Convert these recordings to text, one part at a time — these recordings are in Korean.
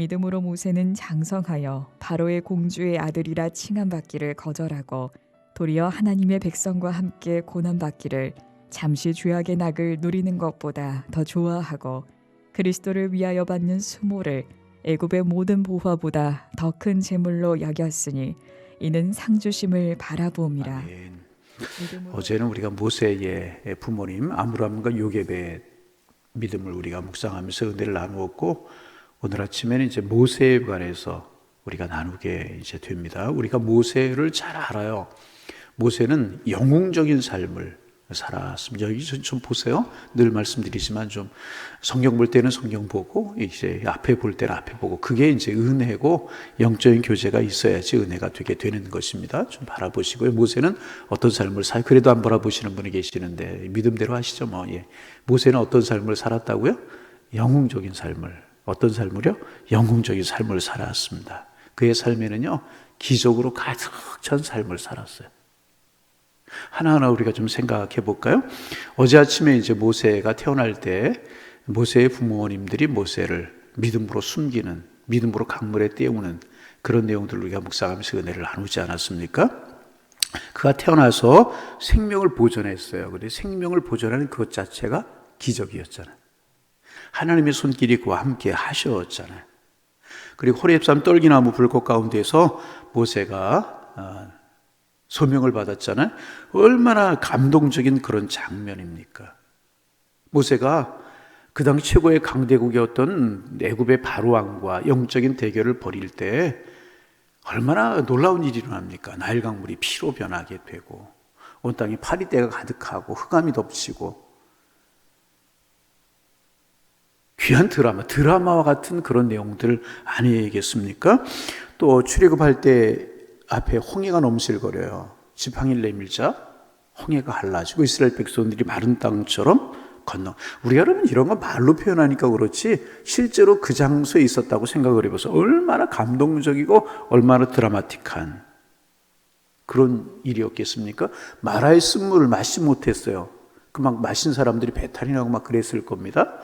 믿음으로 모세는 장성하여 바로의 공주의 아들이라 칭함받기를 거절하고 도리어 하나님의 백성과 함께 고난받기를 잠시 죄악의 낙을 누리는 것보다 더 좋아하고 그리스도를 위하여 받는 수모를 애굽의 모든 보화보다 더 큰 재물로 여겼으니 이는 상주심을 바라보음이라. 아멘. 어제는 우리가 모세의 부모님 아므람과 요셉의 믿음을 우리가 묵상하면서 은혜를 나누었고, 오늘 아침에는 이제 모세에 관해서 우리가 나누게 이제 됩니다. 우리가 모세를 잘 알아요. 모세는 영웅적인 삶을 살았습니다. 여기 좀 보세요. 늘 말씀드리지만 좀 성경 볼 때는 성경 보고 이제 앞에 볼 때는 앞에 보고, 그게 이제 은혜고 영적인 교제가 있어야지 은혜가 되게 되는 것입니다. 좀 바라보시고요. 모세는 어떤 삶을 그래도 안 바라보시는 분이 계시는데 믿음대로 하시죠. 뭐. 예. 모세는 어떤 삶을 살았다고요? 영웅적인 삶을. 어떤 삶을요? 영웅적인 삶을 살았습니다. 그의 삶에는요, 기적으로 가득 찬 삶을 살았어요. 하나하나 우리가 좀 생각해 볼까요? 어제 아침에 이제 모세가 태어날 때 모세의 부모님들이 모세를 믿음으로 숨기는, 믿음으로 강물에 띄우는 그런 내용들을 우리가 묵상하면서 은혜를 나누지 않았습니까? 그가 태어나서 생명을 보존했어요. 근데 생명을 보존하는 그것 자체가 기적이었잖아요. 하나님의 손길이 그와 함께 하셨잖아요. 그리고 호렙산 떨기나무 불꽃 가운데서 모세가 소명을 받았잖아요. 얼마나 감동적인 그런 장면입니까? 모세가 그 당시 최고의 강대국이었던 애굽의 바로왕과 영적인 대결을 벌일 때 얼마나 놀라운 일이 일어납니까? 나일 강물이 피로 변하게 되고 온 땅이 파리떼가 가득하고 흑암이 덮치고, 귀한 드라마와 같은 그런 내용들 아니겠습니까? 또 출애굽할 때 앞에 홍해가 넘실거려요. 지팡이를 내밀자 홍해가 갈라지고 이스라엘 백성들이 마른 땅처럼 건너. 우리가 여러분 이런 거 말로 표현하니까 그렇지 실제로 그 장소에 있었다고 생각을 해봐서 얼마나 감동적이고 얼마나 드라마틱한 그런 일이었겠습니까? 마라의 쓴물을 마시지 못했어요. 그 막 마신 사람들이 배탈이 나고 막 그랬을 겁니다.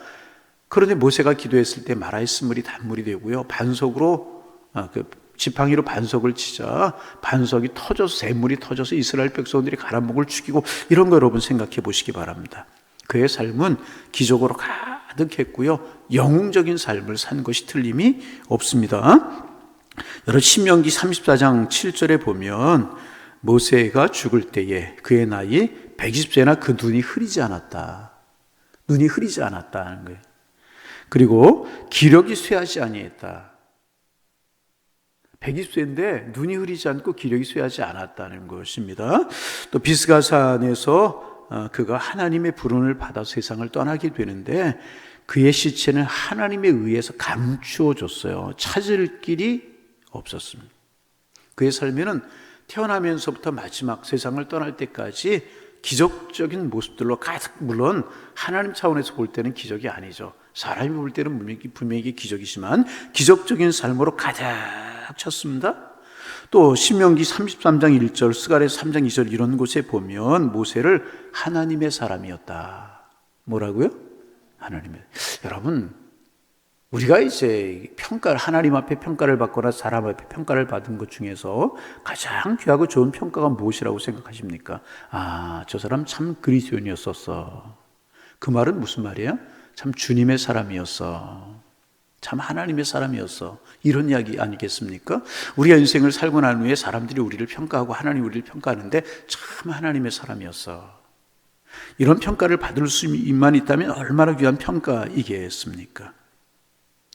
그런데 모세가 기도했을 때 마라의 쓴물이 단물이 되고요, 반석으로 지팡이로 반석을 치자 반석이 터져서 샘물이 터져서 이스라엘 백성들이 가라목을 죽이고, 이런 거 여러분 생각해 보시기 바랍니다. 그의 삶은 기적으로 가득했고요, 영웅적인 삶을 산 것이 틀림이 없습니다. 여러분 신명기 34장 7절에 보면 모세가 죽을 때에 그의 나이 120세나 그 눈이 흐리지 않았다. 눈이 흐리지 않았다는 거예요. 그리고 기력이 쇠하지 아니했다. 120세인데 눈이 흐리지 않고 기력이 쇠하지 않았다는 것입니다. 또 비스가산에서 그가 하나님의 부름을 받아 세상을 떠나게 되는데 그의 시체는 하나님에 의해서 감추어졌어요. 찾을 길이 없었습니다. 그의 삶에는 태어나면서부터 마지막 세상을 떠날 때까지 기적적인 모습들로 가득, 물론 하나님 차원에서 볼 때는 기적이 아니죠. 사람이 볼 때는 분명히 기적이지만 기적적인 삶으로 가득 찼습니다. 또 신명기 33장 1절, 스가랴서 3장 2절 이런 곳에 보면 모세를 하나님의 사람이었다. 뭐라고요? 하나님의. 여러분, 우리가 이제 하나님 앞에 평가를 받거나 사람 앞에 평가를 받은 것 중에서 가장 귀하고 좋은 평가가 무엇이라고 생각하십니까? 아, 저 사람 참 그리스도인이었었어. 그 말은 무슨 말이에요? 참 주님의 사람이었어. 참 하나님의 사람이었어. 이런 이야기 아니겠습니까? 우리가 인생을 살고 난 후에 사람들이 우리를 평가하고 하나님 우리를 평가하는데 참 하나님의 사람이었어. 이런 평가를 받을 수만 있다면 얼마나 귀한 평가이겠습니까?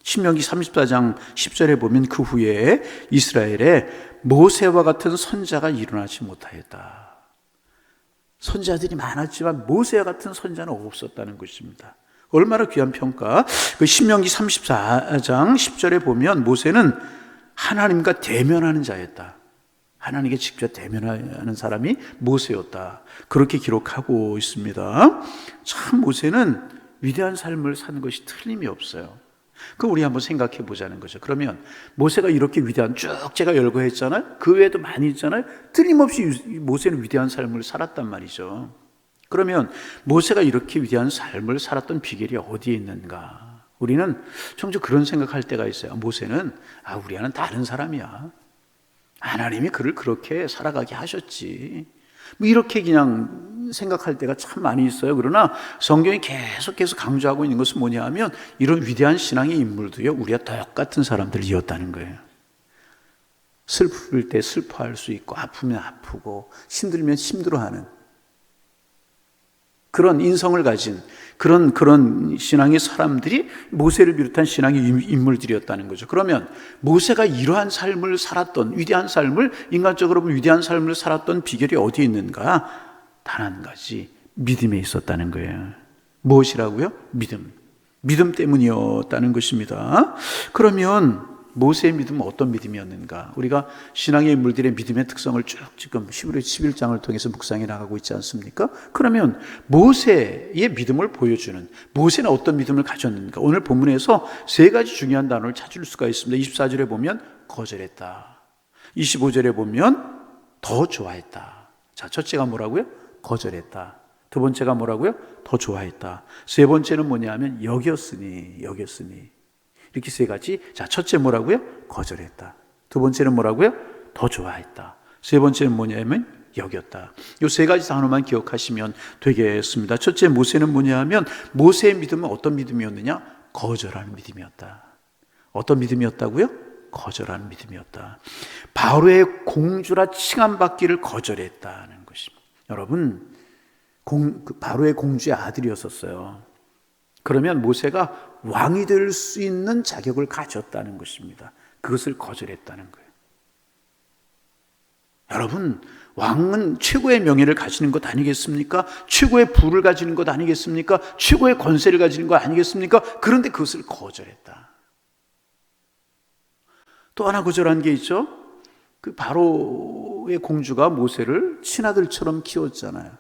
신명기 34장 10절에 보면 그 후에 이스라엘에 모세와 같은 선자가 일어나지 못하였다. 선자들이 많았지만 모세와 같은 선자는 없었다는 것입니다. 얼마나 귀한 평가. 그 신명기 34장 10절에 보면 모세는 하나님과 대면하는 자였다. 하나님께 직접 대면하는 사람이 모세였다. 그렇게 기록하고 있습니다. 참 모세는 위대한 삶을 산 것이 틀림이 없어요. 그 우리 한번 생각해 보자는 거죠. 그러면 모세가 이렇게 위대한, 쭉 제가 열거했잖아요. 그 외에도 많이 있잖아요. 틀림없이 모세는 위대한 삶을 살았단 말이죠. 그러면 모세가 이렇게 위대한 삶을 살았던 비결이 어디에 있는가? 우리는 종종 그런 생각할 때가 있어요. 모세는 우리와는 다른 사람이야. 하나님이 그를 그렇게 살아가게 하셨지. 뭐 이렇게 그냥 생각할 때가 참 많이 있어요. 그러나 성경이 계속해서 강조하고 있는 것은 뭐냐 하면 이런 위대한 신앙의 인물도요, 우리와 똑같은 사람들이었다는 거예요. 슬플 때 슬퍼할 수 있고, 아프면 아프고, 힘들면 힘들어하는 그런 인성을 가진 그런 신앙의 사람들이 모세를 비롯한 신앙의 인물들이었다는 거죠. 그러면 모세가 이러한 삶을 살았던, 위대한 삶을, 인간적으로 보면 위대한 삶을 살았던 비결이 어디에 있는가? 단 한 가지, 믿음에 있었다는 거예요. 무엇이라고요? 믿음 때문이었다는 것입니다. 그러면 모세의 믿음은 어떤 믿음이었는가? 우리가 신앙의 인물들의 믿음의 특성을 쭉 지금 히브리 11장을 통해서 묵상해 나가고 있지 않습니까? 그러면 모세의 믿음을 보여주는, 모세는 어떤 믿음을 가졌는가? 오늘 본문에서 세 가지 중요한 단어를 찾을 수가 있습니다. 24절에 보면 거절했다. 25절에 보면 더 좋아했다. 자, 첫째가 뭐라고요? 거절했다. 두 번째가 뭐라고요? 더 좋아했다. 세 번째는 뭐냐면 여겼으니. 이렇게 세 가지. 자, 첫째 뭐라고요? 거절했다. 두 번째는 뭐라고요? 더 좋아했다. 세 번째는 뭐냐면 여겼다. 이 세 가지 단어만 기억하시면 되겠습니다. 첫째 모세는 뭐냐면 모세의 믿음은 어떤 믿음이었느냐? 거절하는 믿음이었다. 어떤 믿음이었다고요? 거절하는 믿음이었다. 바로의 공주라 칭함받기를 거절했다는 것입니다. 여러분, 바로의 공주의 아들이었었어요. 그러면 모세가 왕이 될 수 있는 자격을 가졌다는 것입니다. 그것을 거절했다는 거예요. 여러분, 왕은 최고의 명예를 가지는 것 아니겠습니까? 최고의 부를 가지는 것 아니겠습니까? 최고의 권세를 가지는 것 아니겠습니까? 그런데 그것을 거절했다. 또 하나 거절한 게 있죠. 그 바로의 공주가 모세를 친아들처럼 키웠잖아요.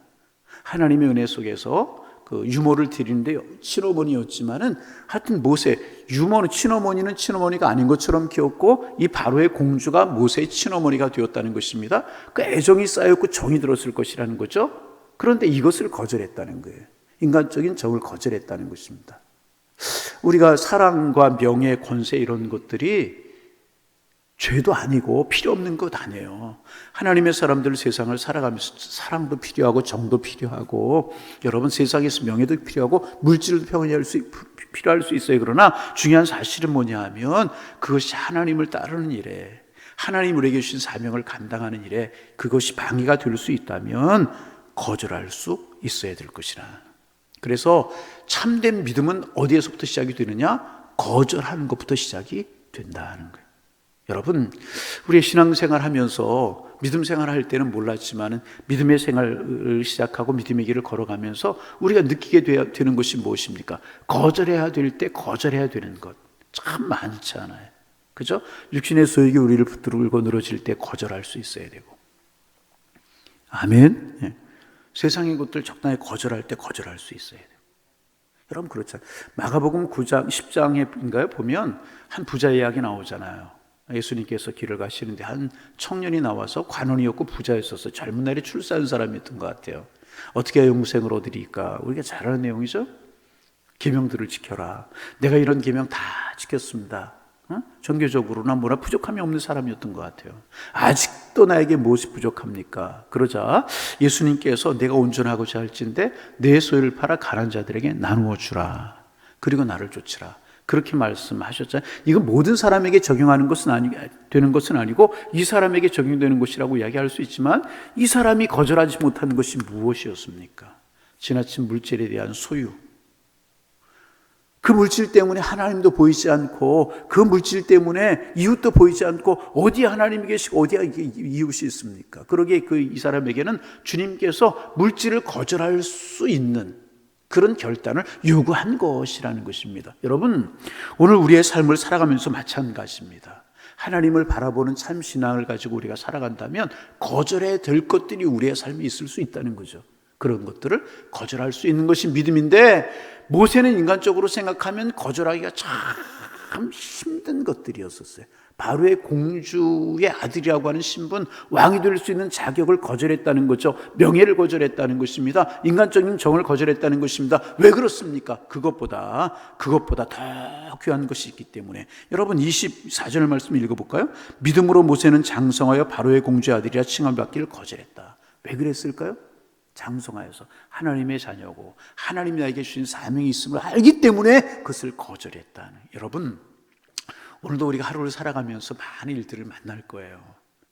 하나님의 은혜 속에서 그 유모를 드리는데 친어머니였지만은 하여튼 모세 친어머니는 친어머니가 아닌 것처럼 키웠고 이 바로의 공주가 모세의 친어머니가 되었다는 것입니다. 그 애정이 쌓였고 정이 들었을 것이라는 거죠. 그런데 이것을 거절했다는 거예요. 인간적인 정을 거절했다는 것입니다. 우리가 사랑과 명예, 권세 이런 것들이 죄도 아니고 필요 없는 것 아니에요. 하나님의 사람들 세상을 살아가면서 사랑도 필요하고 정도 필요하고 여러분 세상에서 명예도 필요하고 물질도 필요할 수 있어요. 그러나 중요한 사실은 뭐냐 하면 그것이 하나님을 따르는 일에 하나님 우리에게 주신 사명을 감당하는 일에 그것이 방해가 될 수 있다면 거절할 수 있어야 될 것이라. 그래서 참된 믿음은 어디에서부터 시작이 되느냐? 거절하는 것부터 시작이 된다는 거예요. 여러분, 우리의 신앙생활 하면서 믿음 생활할 때는 몰랐지만 믿음의 생활을 시작하고 믿음의 길을 걸어가면서 우리가 느끼게 되는 것이 무엇입니까? 거절해야 될 때 거절해야 되는 것 참 많잖아요. 그죠? 육신의 소욕이 우리를 붙들고 늘어질 때 거절할 수 있어야 되고, 아멘. 예. 세상의 것들 적당히 거절할 때 거절할 수 있어야 돼요. 여러분 그렇잖아요. 마가복음 9장 10장에 보면 한 부자 이야기 나오잖아요. 예수님께서 길을 가시는데 한 청년이 나와서 관원이었고 부자였었어요. 젊은 날에 출세한 사람이었던 것 같아요. 어떻게 해야 영생을 얻으리까? 우리가 잘 아는 내용이죠. 계명들을 지켜라. 내가 이런 계명 다 지켰습니다. 종교적으로나 뭐나 부족함이 없는 사람이었던 것 같아요. 아직도 나에게 무엇이 부족합니까? 그러자 예수님께서 내가 온전하고자 할진대 내 소유를 팔아 가난한 자들에게 나누어 주라. 그리고 나를 쫓으라. 그렇게 말씀하셨잖아요. 이건 모든 사람에게 적용하는 것은 되는 것은 아니고 이 사람에게 적용되는 것이라고 이야기할 수 있지만 이 사람이 거절하지 못하는 것이 무엇이었습니까? 지나친 물질에 대한 소유. 그 물질 때문에 하나님도 보이지 않고 그 물질 때문에 이웃도 보이지 않고 어디에 하나님이 계시고 어디에 이웃이 있습니까? 그러기에 이 사람에게는 주님께서 물질을 거절할 수 있는 그런 결단을 요구한 것이라는 것입니다. 여러분, 오늘 우리의 삶을 살아가면서 마찬가지입니다. 하나님을 바라보는 참 신앙을 가지고 우리가 살아간다면 거절해야 될 것들이 우리의 삶에 있을 수 있다는 거죠. 그런 것들을 거절할 수 있는 것이 믿음인데 모세는 인간적으로 생각하면 거절하기가 참 힘든 것들이었었어요. 바로의 공주의 아들이라고 하는 신분, 왕이 될 수 있는 자격을 거절했다는 거죠. 명예를 거절했다는 것입니다. 인간적인 정을 거절했다는 것입니다. 왜 그렇습니까? 그것보다 더 귀한 것이 있기 때문에. 여러분 24절 말씀 읽어볼까요? 믿음으로 모세는 장성하여 바로의 공주의 아들이라 칭함받기를 거절했다. 왜 그랬을까요? 장성하여서 하나님의 자녀고 하나님이 나에게 주신 사명이 있음을 알기 때문에 그것을 거절했다는. 여러분 오늘도 우리가 하루를 살아가면서 많은 일들을 만날 거예요.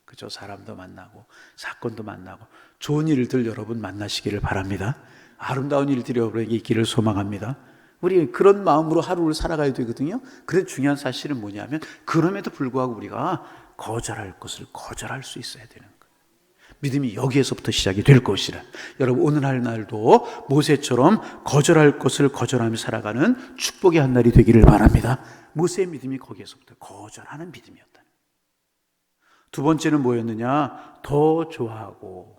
그죠? 사람도 만나고 사건도 만나고 좋은 일들 여러분 만나시기를 바랍니다. 아름다운 일들이 여러분에게 있기를 소망합니다. 우리 그런 마음으로 하루를 살아가야 되거든요. 그런데 중요한 사실은 뭐냐면 그럼에도 불구하고 우리가 거절할 것을 거절할 수 있어야 되는 거예요. 믿음이 여기에서부터 시작이 될 것이라. 여러분 오늘 날도 모세처럼 거절할 것을 거절하며 살아가는 축복의 한 날이 되기를 바랍니다. 모세의 믿음이 거기에서부터 거절하는 믿음이었다. 두 번째는 뭐였느냐? 더 좋아하고,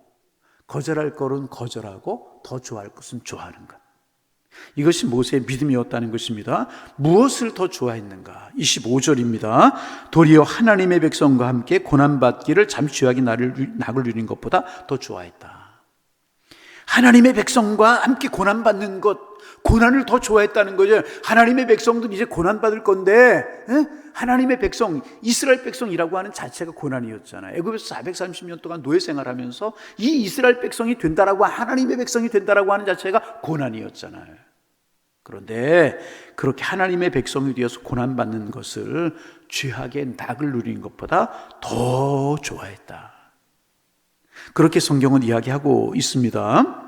거절할 것은 거절하고 더 좋아할 것은 좋아하는 것. 이것이 모세의 믿음이었다는 것입니다. 무엇을 더 좋아했는가? 25절입니다. 도리어 하나님의 백성과 함께 고난받기를 잠시 죄악의 낙을 누린 것보다 더 좋아했다. 하나님의 백성과 함께 고난받는 것, 고난을 더 좋아했다는 거죠. 하나님의 백성들은 이제 고난받을 건데, 하나님의 백성, 이스라엘 백성이라고 하는 자체가 고난이었잖아요. 애굽에서 430년 동안 노예 생활하면서 이 이스라엘 백성이 된다라고, 하나님의 백성이 된다라고 하는 자체가 고난이었잖아요. 그런데 그렇게 하나님의 백성이 되어서 고난받는 것을 죄악의 낙을 누린 것보다 더 좋아했다. 그렇게 성경은 이야기하고 있습니다.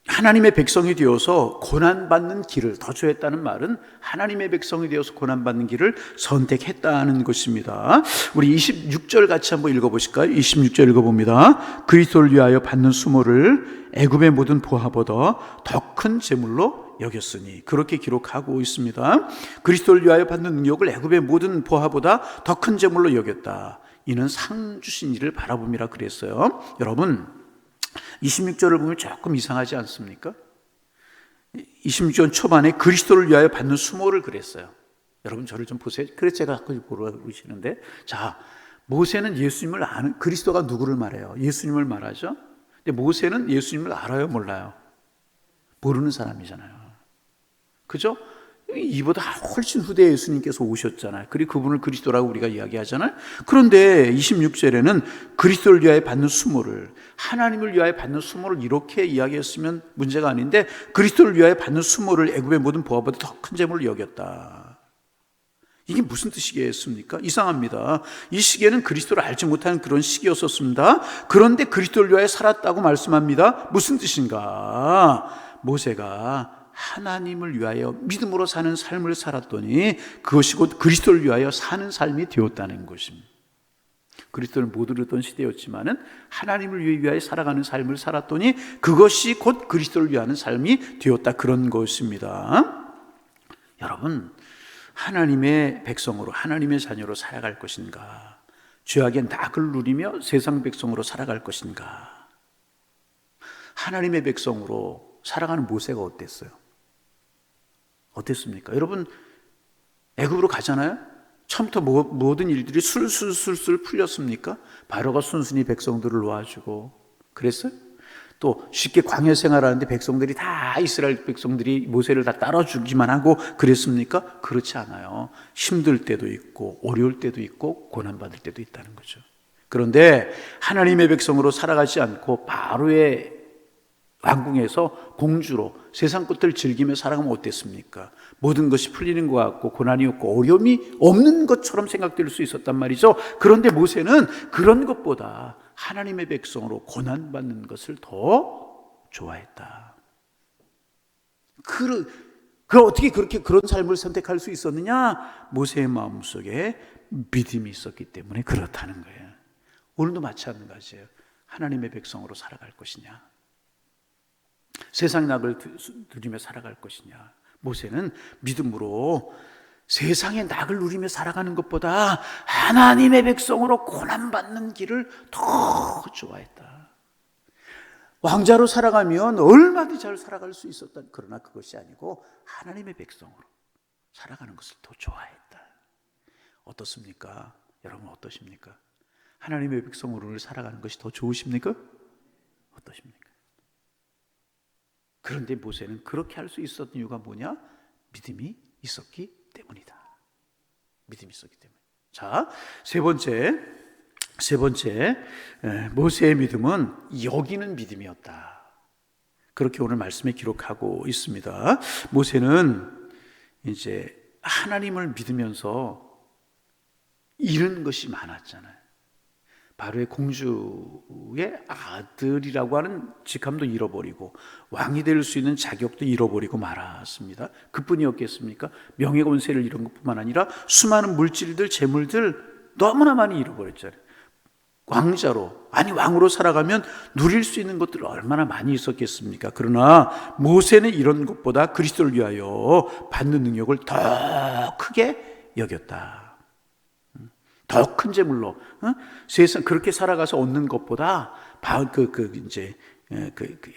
하나님의 백성이 되어서 고난받는 길을 더 좋아했다는 말은 하나님의 백성이 되어서 고난받는 길을 선택했다는 것입니다. 우리 26절 같이 한번 읽어보실까요? 26절 읽어봅니다. 그리스도를 위하여 받는 수모를 애굽의 모든 보화보다 더 큰 재물로 여겼으니, 그렇게 기록하고 있습니다. 그리스도를 위하여 받는 능력을 애굽의 모든 보화보다 더 큰 재물로 여겼다. 이는 상 주신 이를 바라봄이라 그랬어요. 여러분 26절을 보면 조금 이상하지 않습니까? 26절 초반에 그리스도를 위하여 받는 수모를 그랬어요. 여러분 저를 좀 보세요. 그래서 제가 자꾸 보러 그러시는데, 자, 모세는 예수님을 아는, 그리스도가 누구를 말해요? 예수님을 말하죠. 근데 모세는 예수님을 알아요, 몰라요? 모르는 사람이잖아요. 그죠? 이보다 훨씬 후대 예수님께서 오셨잖아요. 그리고 그분을 그리스도라고 우리가 이야기하잖아요. 그런데 26절에는 그리스도를 위하여 받는 수모를, 하나님을 위하여 받는 수모를 이렇게 이야기했으면 문제가 아닌데, 그리스도를 위하여 받는 수모를 애굽의 모든 보화보다 더 큰 재물을 여겼다. 이게 무슨 뜻이겠습니까? 이상합니다. 이 시기에는 그리스도를 알지 못하는 그런 시기였었습니다. 그런데 그리스도를 위하여 살았다고 말씀합니다. 무슨 뜻인가? 모세가 하나님을 위하여 믿음으로 사는 삶을 살았더니 그것이 곧 그리스도를 위하여 사는 삶이 되었다는 것입니다. 그리스도를 못 이루던 시대였지만은 하나님을 위하여 살아가는 삶을 살았더니 그것이 곧 그리스도를 위하는 삶이 되었다, 그런 것입니다. 여러분, 하나님의 백성으로, 하나님의 자녀로 살아갈 것인가? 죄악의 낙을 누리며 세상 백성으로 살아갈 것인가? 하나님의 백성으로 살아가는 모세가 어땠어요? 어땠습니까? 여러분 애굽으로 가잖아요. 처음부터 모든 일들이 술술 풀렸습니까? 바로가 순순히 백성들을 놓아주고 그랬어요? 또 쉽게 광야 생활하는데 백성들이 다, 이스라엘 백성들이 모세를 다 따라주기만 하고 그랬습니까? 그렇지 않아요. 힘들 때도 있고 어려울 때도 있고 고난받을 때도 있다는 거죠. 그런데 하나님의 백성으로 살아가지 않고 바로의 왕궁에서 공주로 세상 것들을 즐기며 살아가면 어땠습니까? 모든 것이 풀리는 것 같고 고난이 없고 어려움이 없는 것처럼 생각될 수 있었단 말이죠. 그런데 모세는 그런 것보다 하나님의 백성으로 고난받는 것을 더 좋아했다. 어떻게 그렇게 그런 삶을 선택할 수 있었느냐? 모세의 마음속에 믿음이 있었기 때문에 그렇다는 거예요. 오늘도 마찬가지예요. 하나님의 백성으로 살아갈 것이냐, 세상 낙을 누리며 살아갈 것이냐. 모세는 믿음으로 세상의 낙을 누리며 살아가는 것보다 하나님의 백성으로 고난받는 길을 더 좋아했다. 왕자로 살아가면 얼마든지 잘 살아갈 수 있었다. 그러나 그것이 아니고 하나님의 백성으로 살아가는 것을 더 좋아했다. 어떻습니까? 여러분 어떠십니까? 하나님의 백성으로 살아가는 것이 더 좋으십니까? 어떠십니까? 그런데 모세는 그렇게 할 수 있었던 이유가 뭐냐? 믿음이 있었기 때문이다. 믿음이 있었기 때문에. 자, 세 번째, 모세의 믿음은 여기는 믿음이었다. 그렇게 오늘 말씀에 기록하고 있습니다. 모세는 이제 하나님을 믿으면서 잃은 것이 많았잖아요. 바로의 공주의 아들이라고 하는 직함도 잃어버리고 왕이 될 수 있는 자격도 잃어버리고 말았습니다. 그뿐이었겠습니까? 명예 권세를 잃은 것뿐만 아니라 수많은 물질들, 재물들 너무나 많이 잃어버렸잖아요. 왕으로 살아가면 누릴 수 있는 것들 얼마나 많이 있었겠습니까? 그러나 모세는 이런 것보다 그리스도를 위하여 받는 능력을 더 크게 여겼다. 더 큰 재물로 세상 그렇게 살아가서 얻는 것보다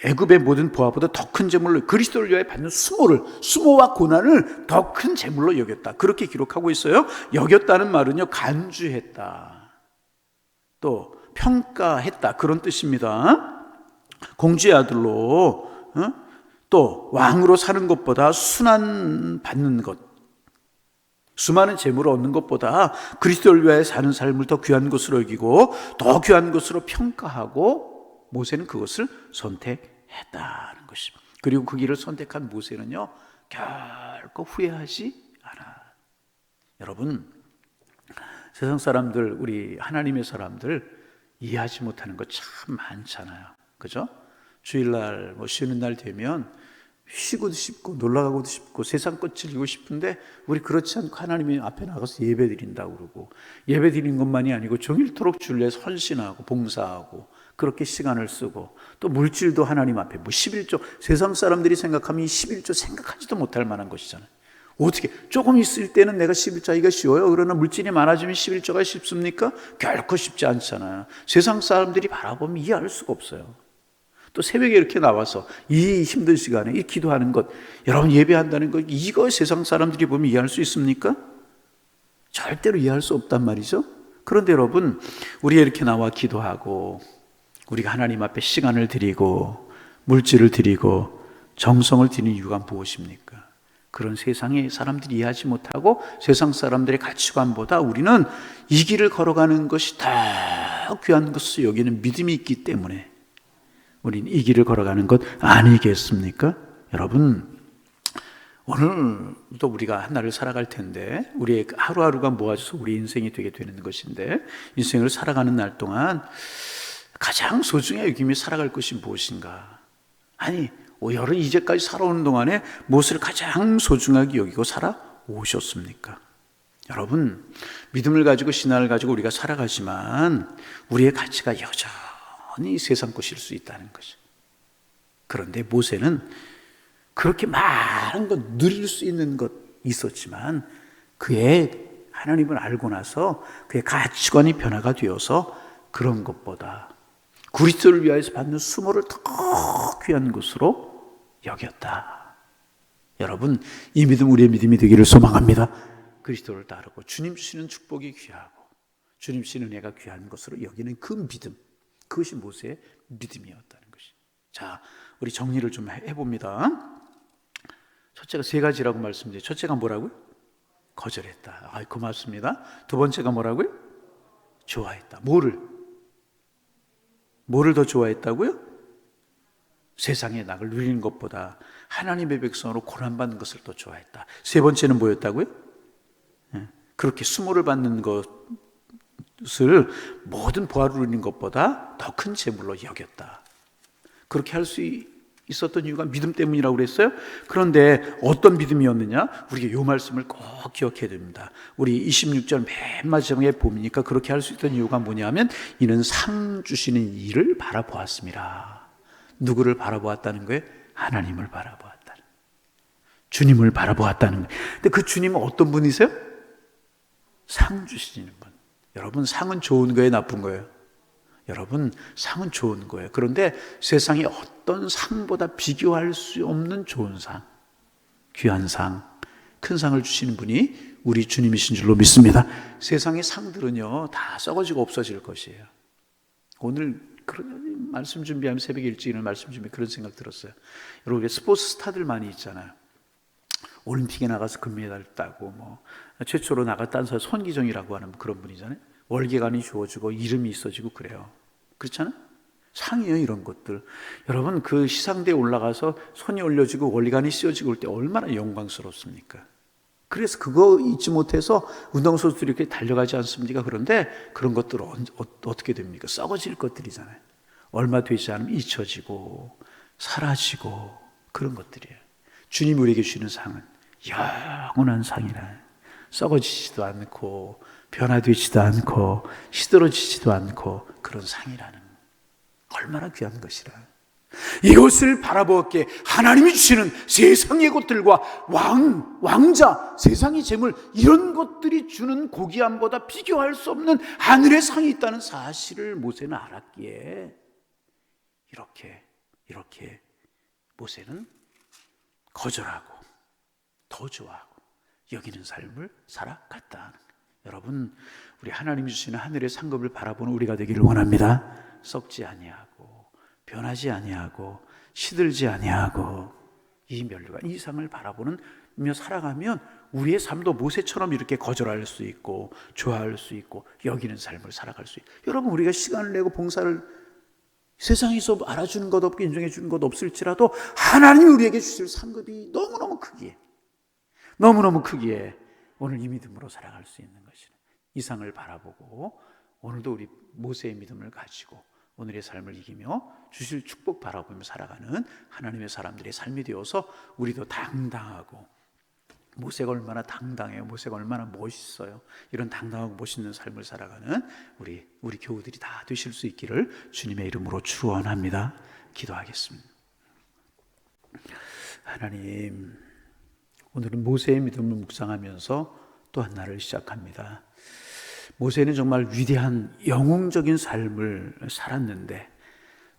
애굽의 모든 보화보다 더 큰 재물로 그리스도를 위하여 받는 수모와 고난을 더 큰 재물로 여겼다. 그렇게 기록하고 있어요. 여겼다는 말은요, 간주했다, 또 평가했다, 그런 뜻입니다. 공주의 아들로 또 왕으로 사는 것보다 순환 받는 것, 수많은 재물을 얻는 것보다 그리스도를 위하여 사는 삶을 더 귀한 것으로 여기고 더 귀한 것으로 평가하고 모세는 그것을 선택했다는 것입니다. 그리고 그 길을 선택한 모세는요, 결코 후회하지 않아. 여러분, 세상 사람들, 우리 하나님의 사람들 이해하지 못하는 것 참 많잖아요. 그죠? 주일날 쉬는 날 되면 쉬고도 싶고 놀러가고도 싶고 세상 것 즐기고 싶은데 우리 그렇지 않고 하나님 앞에 나가서 예배 드린다고 그러고, 예배 드리는 것만이 아니고 종일토록 주를 위해서 헌신하고 봉사하고 그렇게 시간을 쓰고, 또 물질도 하나님 앞에 11조, 세상 사람들이 생각하면 이 11조 생각하지도 못할 만한 것이잖아요. 어떻게 조금 있을 때는 내가 11조 하기가 쉬워요? 그러나 물질이 많아지면 11조가 쉽습니까? 결코 쉽지 않잖아요. 세상 사람들이 바라보면 이해할 수가 없어요. 또 새벽에 이렇게 나와서 이 힘든 시간에 이 기도하는 것, 여러분 예배한다는 것, 이거 세상 사람들이 보면 이해할 수 있습니까? 절대로 이해할 수 없단 말이죠. 그런데 여러분, 우리 이렇게 나와 기도하고 우리가 하나님 앞에 시간을 드리고 물질을 드리고 정성을 드리는 이유가 무엇입니까? 그런 세상의 사람들이 이해하지 못하고 세상 사람들의 가치관보다 우리는 이 길을 걸어가는 것이 더 귀한 것을 여기는 믿음이 있기 때문에 우리는 이 길을 걸어가는 것 아니겠습니까? 여러분, 오늘도 우리가 하나를 살아갈 텐데 우리의 하루하루가 모아져서 우리 인생이 되게 되는 것인데, 인생을 살아가는 날 동안 가장 소중히 여기며 살아갈 것이 무엇인가? 아니, 여러 이제까지 살아오는 동안에 무엇을 가장 소중하게 여기고 살아오셨습니까? 여러분, 믿음을 가지고 신앙을 가지고 우리가 살아가지만 우리의 가치가 여전히 세상 것일 수 있다는 거죠. 그런데 모세는 그렇게 많은 것, 누릴 수 있는 것 있었지만 그의 하나님을 알고 나서 그의 가치관이 변화가 되어서 그런 것보다 그리스도를 위하여서 받는 수모를 더 귀한 것으로 여겼다. 여러분, 이 믿음 우리의 믿음이 되기를 소망합니다. 그리스도를 따르고 주님 주시는 축복이 귀하고 주님 주시는 은혜가 귀한 것으로 여기는 그 믿음, 그것이 모세의 믿음이었다는 것이. 자, 우리 정리를 좀 해봅니다. 첫째가 세 가지라고 말씀드려요. 첫째가 뭐라고요? 거절했다. 고맙습니다. 두 번째가 뭐라고요? 좋아했다. 뭐를 더 좋아했다고요? 세상의 낙을 누리는 것보다 하나님의 백성으로 고난받는 것을 더 좋아했다. 세 번째는 뭐였다고요? 그렇게 수모를 받는 것을 모든 보화를 누리는 것보다 더 큰 재물로 여겼다. 그렇게 할 수 있었던 이유가 믿음 때문이라고 그랬어요. 그런데 어떤 믿음이었느냐? 우리가 이 말씀을 꼭 기억해야 됩니다. 우리 26절 맨 마지막에 보니까 그렇게 할 수 있던 이유가 뭐냐면 이는 상 주시는 이를 바라보았습니다. 누구를 바라보았다는 거예요? 하나님을 바라보았다는, 주님을 바라보았다는 거예요. 근데 그 주님은 어떤 분이세요? 상 주시는 분. 여러분, 상은 좋은 거예요, 나쁜 거예요? 여러분, 상은 좋은 거예요. 그런데 세상에 어떤 상보다 비교할 수 없는 좋은 상, 귀한 상, 큰 상을 주시는 분이 우리 주님이신 줄로 믿습니다. 세상의 상들은요 다 썩어지고 없어질 것이에요. 오늘 그런 말씀 준비하면 새벽에 일찍 일어나 말씀 준비 그런 생각 들었어요. 여러분 스포츠 스타들 많이 있잖아요. 올림픽에 나가서 금메달 따고 뭐 최초로 나갔다는 사람 손기정이라고 하는 그런 분이잖아요. 월계관이 주어지고 이름이 있어지고 그래요. 그렇잖아요. 상이에요 이런 것들. 여러분 그 시상대에 올라가서 손이 올려지고 월계관이 씌워지고 올 때 얼마나 영광스럽습니까? 그래서 그거 잊지 못해서 운동선수들이 이렇게 달려가지 않습니까? 그런데 그런 것들은 어떻게 됩니까? 썩어질 것들이잖아요. 얼마 되지 않으면 잊혀지고 사라지고 그런 것들이에요. 주님이 우리에게 주시는 상은 영원한 상이라. 썩어지지도 않고 변화되지도 않고 시들어지지도 않고 그런 상이라는 얼마나 귀한 것이라. 이것을 바라보았기에 하나님이 주시는 세상의 것들과 왕자, 세상의 재물 이런 것들이 주는 고귀함보다 비교할 수 없는 하늘의 상이 있다는 사실을 모세는 알았기에 이렇게 모세는 거절하고 더 좋아하고 여기는 삶을 살아갔다. 여러분 우리 하나님이 주시는 하늘의 상급을 바라보는 우리가 되기를 원합니다. 썩지 아니하고 변하지 아니하고 시들지 아니하고 이 멸류관 이 상을 바라보며 살아가면 우리의 삶도 모세처럼 이렇게 거절할 수 있고 좋아할 수 있고 여기는 삶을 살아갈 수 있고. 여러분 우리가 시간을 내고 봉사를 세상에서 알아주는 것 없고 인정해 주는 것 없을지라도 하나님이 우리에게 주실 상급이 너무너무 크기에 오늘 이 믿음으로 살아갈 수 있는 것이라. 이 상을 바라보고 오늘도 우리 모세의 믿음을 가지고 오늘의 삶을 이기며 주실 축복 바라보며 살아가는 하나님의 사람들의 삶이 되어서 우리도 당당하고 모세가 얼마나 당당해요. 모세가 얼마나 멋있어요. 이런 당당하고 멋있는 삶을 살아가는 우리 교우들이 다 되실 수 있기를 주님의 이름으로 축원합니다. 기도하겠습니다. 하나님, 오늘은 모세의 믿음을 묵상하면서 또 한 날을 시작합니다. 모세는 정말 위대한 영웅적인 삶을 살았는데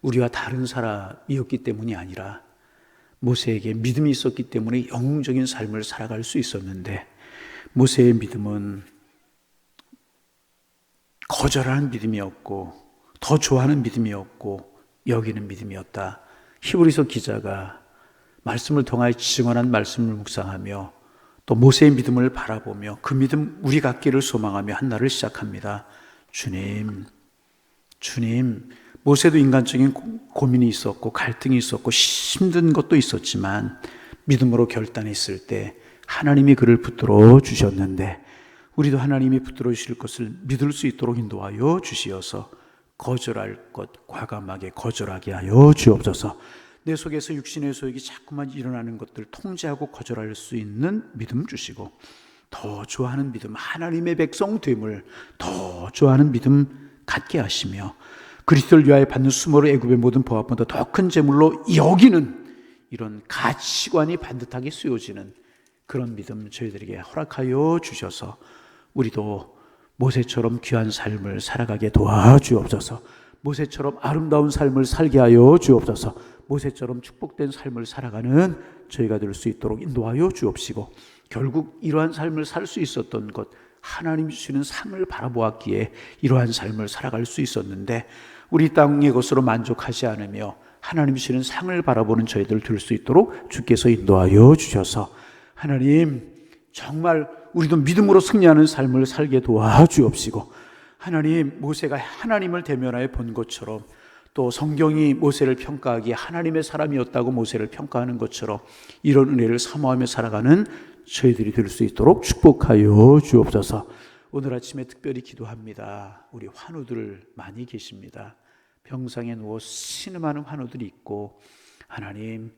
우리와 다른 사람이었기 때문이 아니라 모세에게 믿음이 있었기 때문에 영웅적인 삶을 살아갈 수 있었는데 모세의 믿음은 거절하는 믿음이었고 더 좋아하는 믿음이었고 여기는 믿음이었다. 히브리서 기자가 말씀을 통하여 증언한 말씀을 묵상하며 또 모세의 믿음을 바라보며 그 믿음 우리 갖기를 소망하며 한 날을 시작합니다. 주님, 모세도 인간적인 고민이 있었고 갈등이 있었고 힘든 것도 있었지만 믿음으로 결단했을 때 하나님이 그를 붙들어 주셨는데 우리도 하나님이 붙들어 주실 것을 믿을 수 있도록 인도하여 주시어서 거절할 것 과감하게 거절하게 하여 주옵소서. 내 속에서 육신의 소욕이 자꾸만 일어나는 것들을 통제하고 거절할 수 있는 믿음 주시고 더 좋아하는 믿음, 하나님의 백성 됨을 더 좋아하는 믿음 갖게 하시며 그리스도를 위하여 받는 수모를 애굽의 모든 보화보다 더 큰 재물로 여기는 이런 가치관이 반듯하게 쓰여지는 그런 믿음 저희들에게 허락하여 주셔서 우리도 모세처럼 귀한 삶을 살아가게 도와주옵소서. 모세처럼 아름다운 삶을 살게 하여 주옵소서. 모세처럼 축복된 삶을 살아가는 저희가 될 수 있도록 인도하여 주옵시고 결국 이러한 삶을 살 수 있었던 것 하나님 주시는 상을 바라보았기에 이러한 삶을 살아갈 수 있었는데 우리 땅의 것으로 만족하지 않으며 하나님 주시는 상을 바라보는 저희들 될 수 있도록 주께서 인도하여 주셔서 하나님 정말 우리도 믿음으로 승리하는 삶을 살게 도와주옵시고 하나님 모세가 하나님을 대면하여 본 것처럼 또 성경이 모세를 평가하기에 하나님의 사람이었다고 모세를 평가하는 것처럼 이런 은혜를 사모하며 살아가는 저희들이 될 수 있도록 축복하여 주옵소서. 오늘 아침에 특별히 기도합니다. 우리 환우들 많이 계십니다. 병상에 누워 신음하는 환우들이 있고 하나님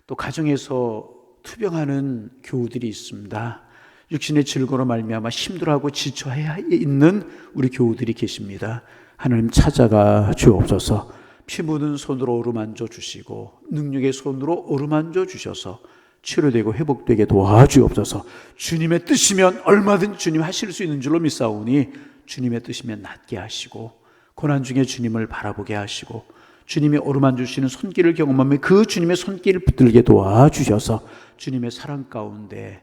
또 가정에서 투병하는 교우들이 있습니다. 육신의 질고로 말미암아 힘들어하고 지쳐야 있는 우리 교우들이 계십니다. 하나님 찾아가 주옵소서. 피 묻은 손으로 어루만져 주시고 능력의 손으로 어루만져 주셔서 치료되고 회복되게 도와주옵소서. 주님의 뜻이면 얼마든 주님 하실 수 있는 줄로 믿사오니 주님의 뜻이면 낫게 하시고 고난 중에 주님을 바라보게 하시고 주님이 어루만져 주시는 손길을 경험하며 그 주님의 손길을 붙들게 도와주셔서 주님의 사랑 가운데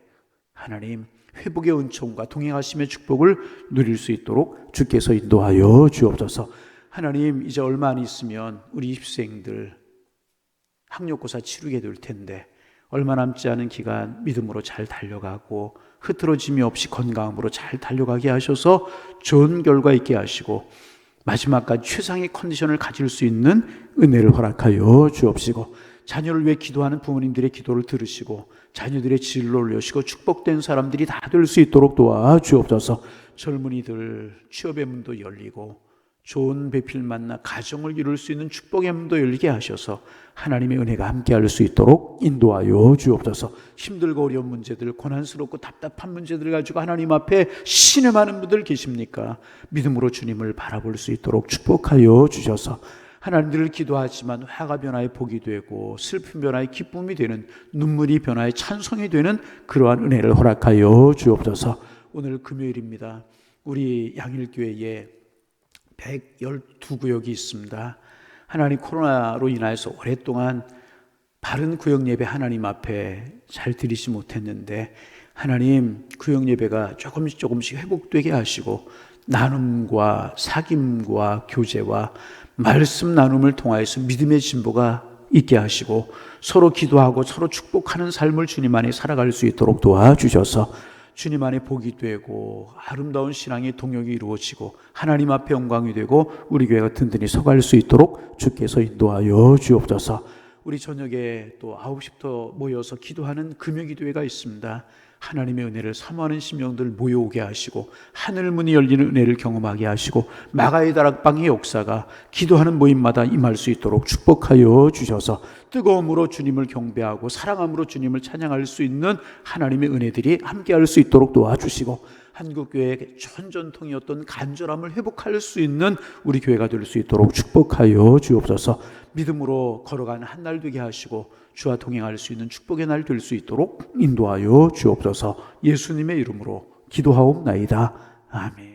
하나님 회복의 은총과 동행하심의 축복을 누릴 수 있도록 주께서 인도하여 주옵소서. 하나님, 이제 얼마 안 있으면 우리 입시생들 학력고사 치르게 될 텐데 얼마 남지 않은 기간 믿음으로 잘 달려가고 흐트러짐이 없이 건강함으로 잘 달려가게 하셔서 좋은 결과 있게 하시고 마지막까지 최상의 컨디션을 가질 수 있는 은혜를 허락하여 주옵시고, 자녀를 위해 기도하는 부모님들의 기도를 들으시고 자녀들의 진로를 올려시고 축복된 사람들이 다 될 수 있도록 도와주옵소서. 젊은이들 취업의 문도 열리고 좋은 배필 만나 가정을 이룰 수 있는 축복의 문도 열리게 하셔서 하나님의 은혜가 함께할 수 있도록 인도하여 주옵소서. 힘들고 어려운 문제들, 고난스럽고 답답한 문제들을 가지고 하나님 앞에 신음하는 분들 계십니까? 믿음으로 주님을 바라볼 수 있도록 축복하여 주셔서 하나님들을 기도하지만 화가 변화의 복이 되고 슬픔 변화의 기쁨이 되는, 눈물이 변화의 찬송이 되는 그러한 은혜를 허락하여 주옵소서. 오늘 금요일입니다. 우리 양일교회에 112구역이 있습니다. 하나님, 코로나로 인해서 오랫동안 바른 구역 예배 하나님 앞에 잘 드리지 못했는데 하나님, 구역 예배가 조금씩 회복되게 하시고 나눔과 사귐과 교제와 말씀 나눔을 통하여서 믿음의 진보가 있게 하시고 서로 기도하고 서로 축복하는 삶을 주님 안에 살아갈 수 있도록 도와주셔서 주님 안에 복이 되고 아름다운 신앙의 동역이 이루어지고 하나님 앞에 영광이 되고 우리 교회가 든든히 서갈 수 있도록 주께서 인도하여 주옵소서. 우리 저녁에 또 9시부터 모여서 기도하는 금요기도회가 있습니다. 하나님의 은혜를 사모하는 심령들 모여오게 하시고 하늘 문이 열리는 은혜를 경험하게 하시고 마가의 다락방의 역사가 기도하는 모임마다 임할 수 있도록 축복하여 주셔서 뜨거움으로 주님을 경배하고 사랑함으로 주님을 찬양할 수 있는 하나님의 은혜들이 함께할 수 있도록 도와주시고 한국교회의 전통이었던 간절함을 회복할 수 있는 우리 교회가 될 수 있도록 축복하여 주옵소서. 믿음으로 걸어가는 한 날 되게 하시고 주와 동행할 수 있는 축복의 날 될 수 있도록 인도하여 주옵소서. 예수님의 이름으로 기도하옵나이다. 아멘.